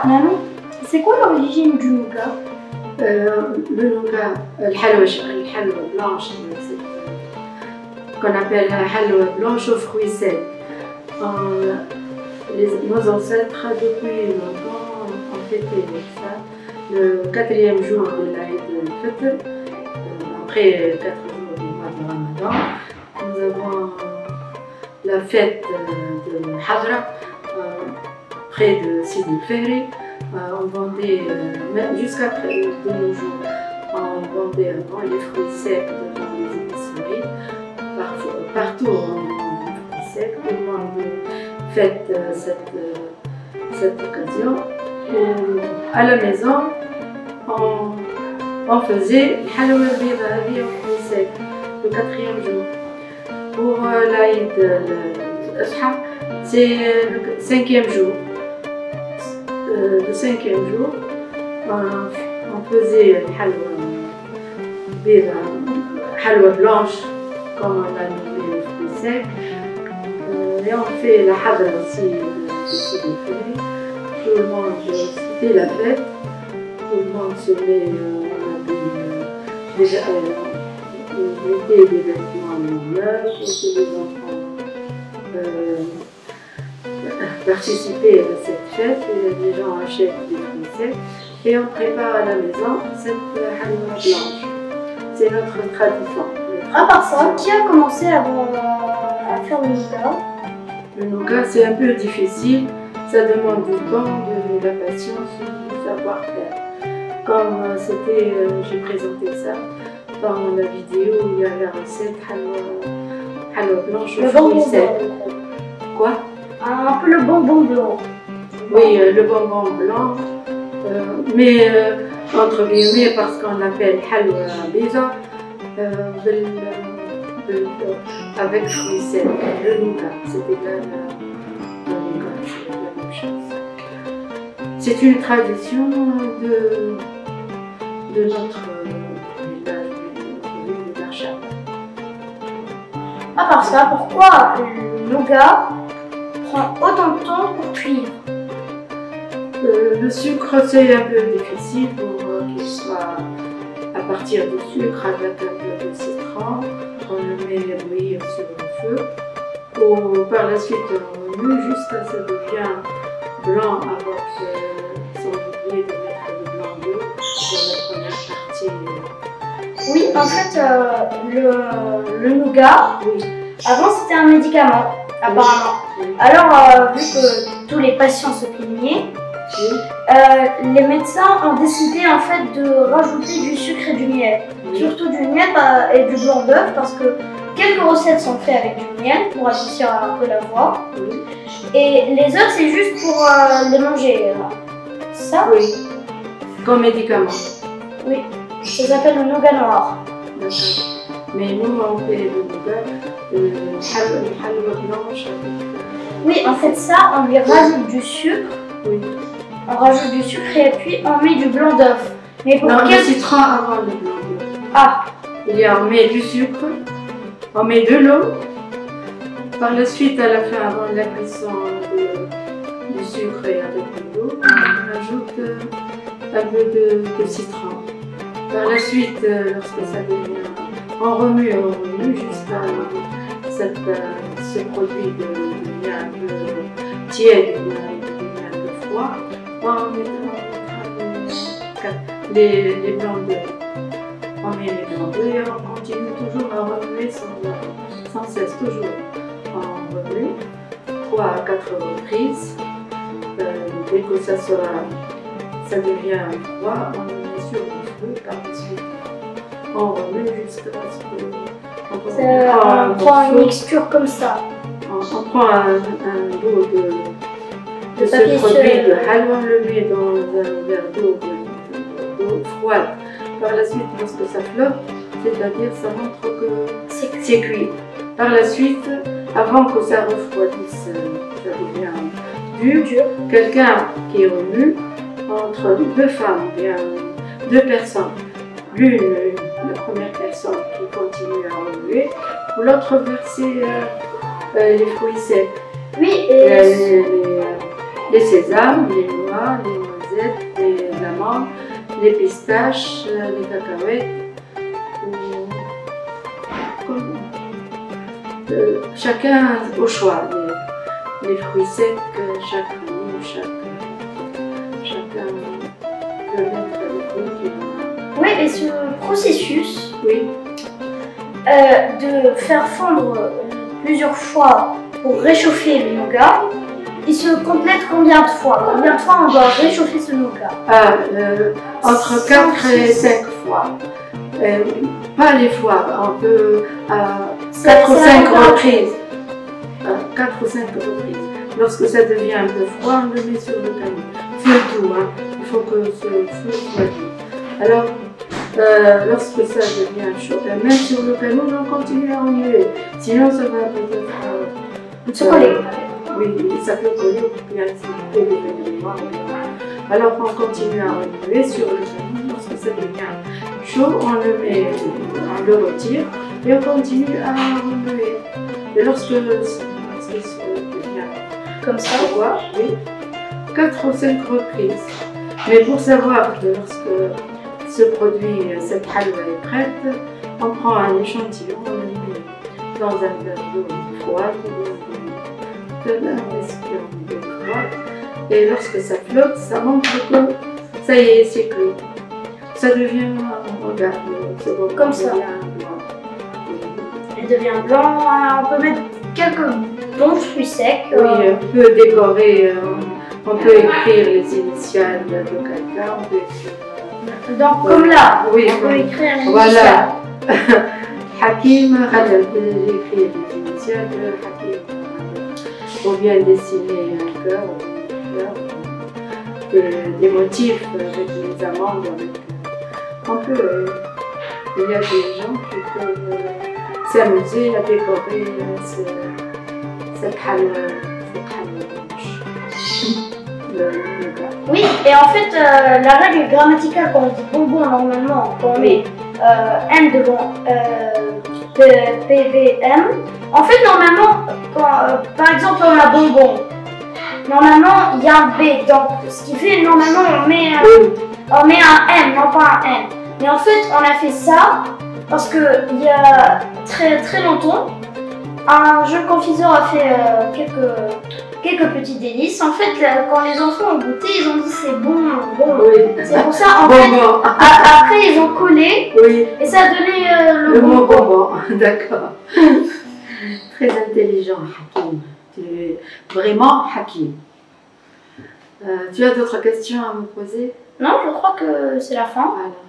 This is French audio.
Maman, c'est quoi l'origine du nougat? Le nougat, le halwa blanche, qu'on appelle halwa blanche aux fruits secs. Nos ancêtres, depuis longtemps, ont fêté ça le 4e jour de l'Aïd al-Fitr, après 4 jours du mois de Ramadan. Nous avons la fête de Hadra, près de Sidi el-Fihri. On vendait, jusqu'à de nos jours, on vendait avant les fruits secs devant les épiceries. Partout on vend des fruits secs. Tout le monde fête cette occasion. À la maison, on faisait le halwa al-bida aux fruits secs le 4e jour. Pour l'Aïd al-Adha, c'est le 5e jour. Le 5e jour, on faisait halwa blanche, comme on a nommé les fruits secs. Et on fait la hadra aussi de Sidi el-Fihri. Tout le monde, c'était la fête. Tout le monde se met, mettait des vêtements neufs pour que les enfants participer à cette fête. Les gens achètent des fruits secs et on prépare à la maison cette halwa blanche. C'est notre tradition. À part ça, qui a commencé à faire le nougat? Le nougat, c'est un peu difficile. Ça demande du temps, de la patience, du savoir-faire. Comme c'était, j'ai présenté ça dans la vidéo, il y a la recette halwa blanche aux fruits secs. Quoi? Un peu le bonbon blanc. Oui, le bonbon blanc, mais entre guillemets parce qu'on l'appelle halwa bida, avec fruits secs, le nougat, c'était le nougat, c'est la même chose. C'est une tradition de notre village, de l'île d'Archab. À part ça, pourquoi le nougat prend autant de temps pour cuire? Le sucre, c'est un peu difficile pour qu'il soit à partir du sucre avec un peu de citron. On le met bouillir sur le feu. Par la suite, on remue jusqu'à ce que ça devienne blanc avec, sans oublier de mettre le blanc d'eau dans la première partie. Oui, en fait, le nougat, Oui. avant c'était un médicament, apparemment. Oui. Alors, vu que tous les patients se plaignaient, les médecins ont décidé en fait de rajouter du sucre et du miel. Oui. Surtout du miel et du blanc d'œuf parce que quelques recettes sont faites avec du miel pour adoucir un peu la voix. Oui. Et les œufs c'est juste pour les manger. Ça? Oui. Comme médicament. Oui. Ça s'appelle le nougat noir. D'accord. Mais nous, on fait le nougat, le halwa blanche avec... Oui, en fait ça, on lui rajoute du sucre. Oui. On rajoute du sucre et puis on met du blanc d'œuf. Mais pour Non, quel... le citron avant le blanc d'œuf. Ah, On met du sucre, on met de l'eau. Par la suite, à la fin, avant la cuisson du sucre et avec de l'eau, on ajoute un peu de citron. Par la suite, lorsque ça devient, on remue jusqu'à ce produit devient un peu tiède, devient un peu froid. On mettra les blancs d'œufs. On met les blancs d'œufs et on continue toujours à remuer sans cesse, toujours. On remue 3 à 4 reprises. Dès que ça devient froid, on le met sur le feu par la suite. On remue jusqu'à ce on prend une mixture comme ça. On prend un bout de ce produit de halwa, on le met dans un verre d'eau froide. Par la suite, lorsque ça flotte, c'est-à-dire ça montre que c'est cuit. Par la suite, avant que ça refroidisse, ça devient dur. Quelqu'un qui remue entre deux femmes, bien deux personnes. La première personne qui continue à remuer, ou l'autre verser les fruits secs. Oui, les sésames, les noix, les noisettes, les amandes, les pistaches, les cacahuètes. Chacun au choix. Les fruits secs, chaque chacun peut mettre les fruits qu'il a. Oui, et ce processus Oui. de faire fondre plusieurs fois pour réchauffer le nougat, il se complète combien de fois? Combien de fois on doit réchauffer ce nougat? Entre 4 et 5 fois. Pas les fois, on peut 4 ou 5 reprises. 4 ou 5 reprises. Lorsque ça devient un peu froid, on le met sur le canon. Feu doux, hein. Il faut que ce feu soit doux. Alors, lorsque ça devient chaud, même sur le canon, on continue à remuer. Sinon, ça va peut-être Se coller. Oui, ça peut coller, bien peut devenir noir. Alors, on continue à remuer sur le canon. Lorsque ça devient chaud, on le retire et on continue à remuer. Et lorsque ça devient Comme ça. froid, oui, 4 ou 5 reprises. Mais pour savoir que lorsque ce produit, cette halwa est prête, on prend un échantillon, on le met dans un verre d'eau froide, de la récipient d'eau froide, et lorsque ça flotte, ça montre que ça y est, c'est cuit. Ça devient, regarde, c'est bon, Comme ça. Il devient blanc. On peut mettre quelques bons fruits secs. Oui, on peut décorer, on peut écrire les initiales de quelqu'un, on peut écrire. Donc, comme là, oui, on peut écrire les voilà. Hakim Khaled, j'ai écrit les initiales de Hakim. On vient dessiner un cœur, des motifs avec les amandes. On peut, il y a des gens qui peuvent s'amuser à décorer cette halwa le gars. Oui, et en fait, la règle grammaticale quand on dit bonbon, normalement, quand on met N devant PBM, en fait, normalement, quand, par exemple, on a bonbon, normalement, il y a un B, donc ce qui fait, normalement, on met un M, non pas un N. Mais en fait, on a fait ça parce qu'il y a très longtemps, un jeune confiseur a fait quelques petits délices. En fait, quand les enfants ont goûté, ils ont dit c'est bon. Oui. C'est pour ça, en fait, après ils ont collé Oui. et ça a donné Le mot bonbon, d'accord. Très intelligent, Hakim. Tu es vraiment Hakim. Tu as d'autres questions à me poser? Non, je crois que c'est la fin. Alors.